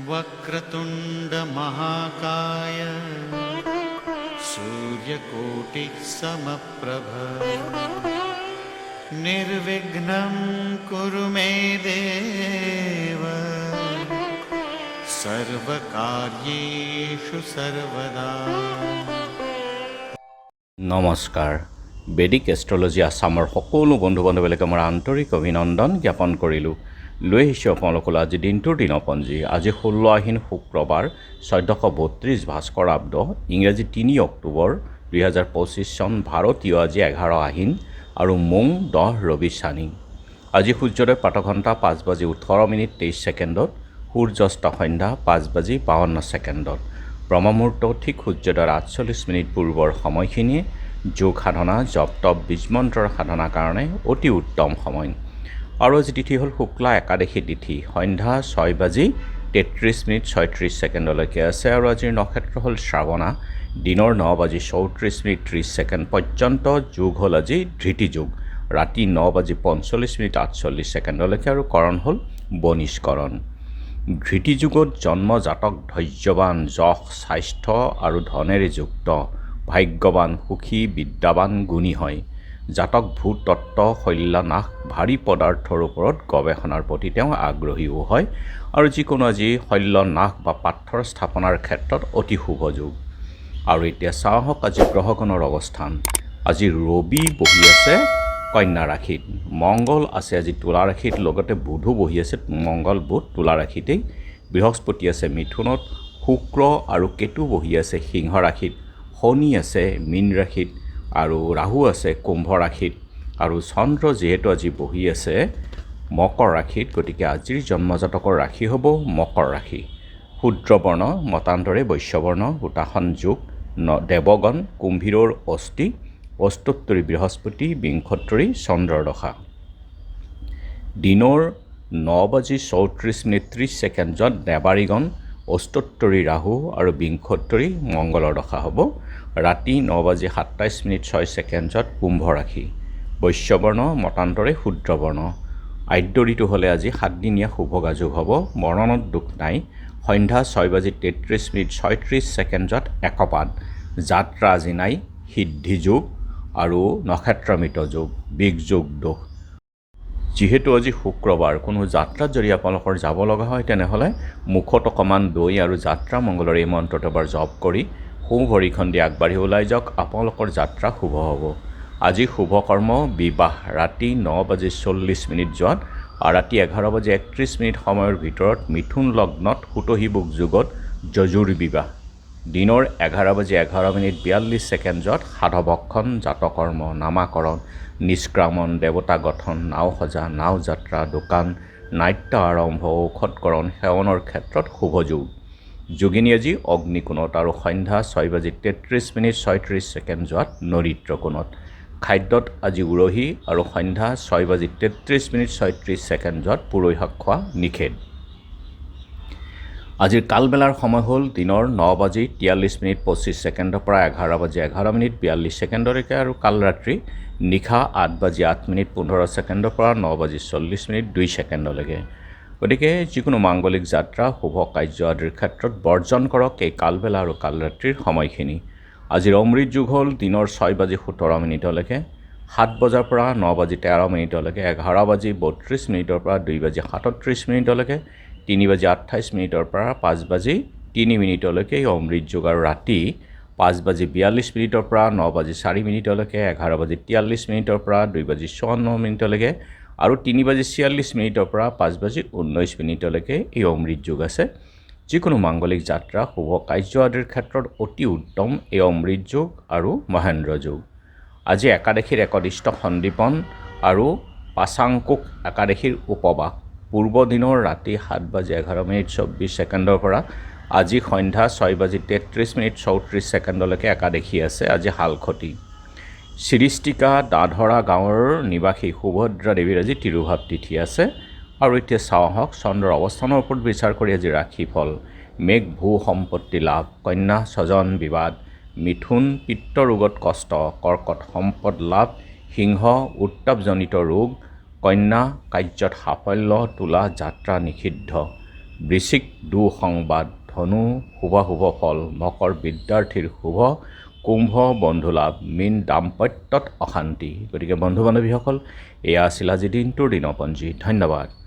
वक्रतुंड महाकाय सूर्यकोटि समप्रभ निर्विघ्नं कुरु मे देव सर्वकार्येषु सर्वदा। নমস্কাৰ বেদিক এষ্ট্ৰলজি আছামৰ সকলো বন্ধু বান্ধৱীলৈকে মই আন্তৰিক অভিনন্দন জ্ঞাপন কৰিলোঁ। লৈ আহিছোঁ আপোনালোকলৈ আজি দিনটোৰ দিনপঞ্জী। আজি 16 আহিন শুক্ৰবাৰ 1432 ভাস্কৰাব্দ ইংৰাজী 3 অক্টোবৰ 2025 চন ভাৰতীয় আজি 11 আহিন আৰু মোং 10 ৰবি চানি। আজি সূৰ্যোদয় প্ৰাতঃঘণ্টা 5:18:23 সূৰ্যাস্ত সন্ধ্যা 5:52 ব্ৰহ্মমুহূৰ্ত ঠিক সূৰ্যোদয়ৰ 48 পূৰ্বৰ সময়খিনিয়ে যোগ সাধনা জপ তপ বীজমন্ত্ৰৰ সাধনাৰ কাৰণে অতি উত্তম সময়। আৰু আজি তিথি হ'ল শুক্লা একাদশী তিথি, সন্ধ্যা 6:33:36 আছে। আৰু আজিৰ নক্ষত্ৰ হ'ল শ্ৰাৱণা, দিনৰ 9:34:30 পৰ্যন্ত। যোগ হ'ল আজি ধৃতি যোগ, ৰাতি 9:45:48 আৰু কৰণ হ'ল বনিষ্কৰণ। ধৃতি যুগত জন্ম জাতক ধৈৰ্যৱান, যশ স্বাস্থ্য আৰু ধনেৰে যুক্ত, ভাগ্যৱান, সুখী, বিদ্যাৱান, গুণী হয়। জাতক ভূতত্ত্ব, শল্যনাশ, ভাৰী পদাৰ্থৰ ওপৰত গৱেষণাৰ প্ৰতি তেওঁ আগ্ৰহীও হয়। আৰু যিকোনো আজি শল্যনাশ বা পাথৰ স্থাপনাৰ ক্ষেত্ৰত অতি শুভ যোগ। আৰু এতিয়া চাওঁ হওক আজি গ্ৰহগণৰ অৱস্থান। আজি ৰবি বহি আছে কন্যা ৰাশিত, মংগল আছে আজি তুলা ৰাশিত, লগতে বুধো বহি আছে, মংগল বুধ তুলা ৰাশিতেই। বৃহস্পতি আছে মিথুনত, শুক্ৰ আৰু কেতু বহি আছে সিংহ ৰাশিত, শনি আছে মীন ৰাশিত আৰু ৰাহু আছে কুম্ভ ৰাশিত। আৰু চন্দ্ৰ যিহেতু আজি বহি আছে মকৰ ৰাশিত, গতিকে আজিৰ জন্মজাতকৰ ৰাশি হ'ব মকৰ ৰাশি। শূদ্ৰবৰ্ণ মতান্তৰে বৈশ্যবৰ্ণ, উতাসন যোগ, দেৱগণ, কুম্ভীৰৰ অস্থি, অষ্টোত্তৰী বৃহস্পতি, বিংশোত্তৰী চন্দ্ৰৰ দশা। দিনৰ 9:34:30 দেৱাৰীগণ, অষ্টোত্তৰী ৰাহু আৰু বিংশোত্তৰী মংগলৰ দশা হ'ব। ৰাতি 9:27:06 কুম্ভ ৰাশি, বৈশ্যবৰ্ণ মতান্তৰে শূদ্ৰবৰ্ণ। আদ্য ঋতু হ'লে আজি 7 দিনীয়া শুভগা যোগ হ'ব, বৰ্ণনত দুখ নাই। সন্ধ্যা 6:33:36 একপাত, যাত্ৰা আজি নাই, সিদ্ধি যোগ আৰু নক্ষত্ৰমৃত যোগ, বিগযোগ দোষ। যিহেতু আজি শুক্ৰবাৰ, কোনো যাত্ৰাত যদি আপোনালোকৰ যাব লগা হয় তেনেহ'লে মুখত অকণমান দৈ আৰু যাত্ৰা মংগলৰ এই মন্ত্ৰটো এবাৰ জপ কৰি সোঁ ভৰিখন দি আগবাঢ়ি ওলাই যাওক, আপোনালোকৰ যাত্ৰা শুভ হ'ব। আজি শুভ কৰ্ম বিবাহ, ৰাতি 9:40 আৰু ৰাতি 11:31 সময়ৰ ভিতৰত মিথুন লগ্নত সুতহিবুক যুগত যজুৰ বিবাহ। দিনৰ 11:11:42 সাধভক্ষণ, জাতকৰ্ম, নামাকৰণ, নিষ্ক্ৰামণ, দেৱতা গঠন, নাও সজা, নাও যাত্ৰা, দোকান, নাট্য আৰম্ভ, ঔষধকৰণ, সেৱনৰ ক্ষেত্ৰত শুভ যোগ। যোগিনী আজি অগ্নিকোণত আৰু সন্ধ্যা 6:33:36 নৰিত্ৰ কোণত। খাদ্যত আজি উৰহী আৰু সন্ধ্যা 6:33:36 পুৰৈ শাক খোৱা নিষেধ। আজিৰ কালবেলাৰ সময় হ'ল দিনৰ 9:43:25 পৰা 11:11:42 আৰু কাল ৰাত্ৰি নিশা 8:08:15 পৰা 9:40:02। গতিকে যিকোনো মাংগলিক যাত্ৰা, শুভ কাৰ্য আদিৰ ক্ষেত্ৰত বৰ্জন কৰক এই কালবেলা আৰু কাল ৰাত্ৰিৰ সময়খিনি। আজিৰ অমৃত যুগ হ'ল দিনৰ 6:17 7 বজাৰ পৰা 9:13 11:32 পৰা 2:37 3:28 পৰা 5:03 এই অমৃত যুগ। আৰু ৰাতি 5:42 পৰা 9:04 11:43 পৰা 2:54 আৰু 3:46 পৰা 5:19 এই অমৃত যুগ আছে। যিকোনো মাংগলিক যাত্ৰা, শুভ কাৰ্য আদিৰ ক্ষেত্ৰত অতি উত্তম এই অমৃত যুগ আৰু মহেন্দ্ৰ যুগ। আজি একাদশীৰ একদিষ্ট সন্দীপন আৰু পাচাংকুক একাদশীৰ উপবাস। পূৰ্ব দিনৰ ৰাতি 7:11:24 পৰা আজি সন্ধ্যা 6:33:34 একাদশী আছে। আজি হালখতি। চিৰিষ্টিকা দাধৰা গাঁৱৰ নিবাসী সুভদ্ৰা দেৱীৰ আজি তিৰুভাৱ তিথি আছে। আৰু এতিয়া চাওঁ হওক চন্দ্ৰৰ অৱস্থানৰ ওপৰত বিচাৰ কৰি আজি ৰাশিফল। মেঘ ভূ সম্পত্তি লাভ, কন্যা স্বজন বিবাদ, মিথুন পিত্ত ৰোগত কষ্ট, কৰ্কট সম্পদ লাভ, সিংহ উত্তাপজনিত ৰোগ, কন্যা কাৰ্যত সাফল্য, তুলা যাত্ৰা নিষিদ্ধ, বৃশ্চিক দুঃসংবাদ, ধনু শুভাশুভ ফল, মকৰ বিদ্যাৰ্থীৰ শুভ, কুম্ভ বন্ধুলাভ, মীন দাম্পত্যত অশান্তি। গতিকে বন্ধু বান্ধৱীসকল, এয়া আছিল আজি দিনটোৰ দিনপঞ্জী। ধন্যবাদ।